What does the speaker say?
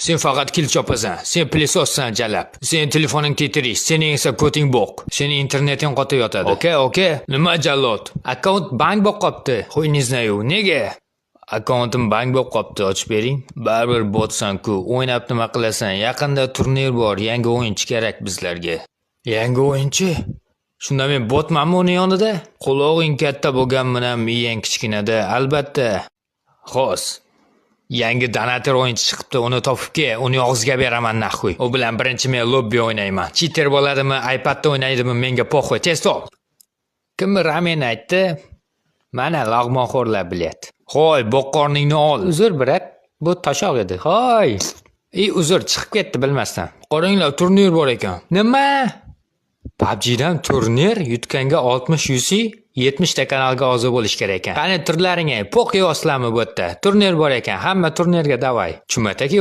Sen faqat kil chopasan, sen plisossan jalab. Sen telefoning tetrish, sening esa koting bo'q. Sening interneting qotib yotadi. Okey. Nima jallod? Akkaunt bank bo'lib qopti. Qo'yingizni-yu, nega? Akkauntim bank bo'lib qopti, ochib bering. Baribir botsan-ku, o'ynab nima qilasan? Yaqinda turnir bor, yangi o'yinchi kerak bizlarga. Yangi o'yinchi? Shunda men botmanmi uni yonida? Quloqing katta bo'lgan-bilan miyang kichkinada, albatta. Xo'sh. Yangi donator o'yinchi chiqibdi, uni topib kel, uni og'ziga beraman naxuy. U bilan birinchi men lobby o'ynayman. Cheater bo'ladimi, iPadda o'ynaydimi, menga po'xoy, tez top. Kim ramen aytdi? Mana lag'monxo'rlar bilyapti. Hoy, boqqorningni ol. Uzr, brat. Bu tashoq edi. Hoy. Uzr, chiqib ketdi bilmasdan. Qoranglar, turnir bor ekan. Nima? PUBG'dan turnir yutganga 60 UC 70 ta kanalga a'zo bo'lish kerak ekan. Qani turlaring, po'q yoslarmi bu yerda? Turnir bor ekan, hamma turnirga davay. Chumataki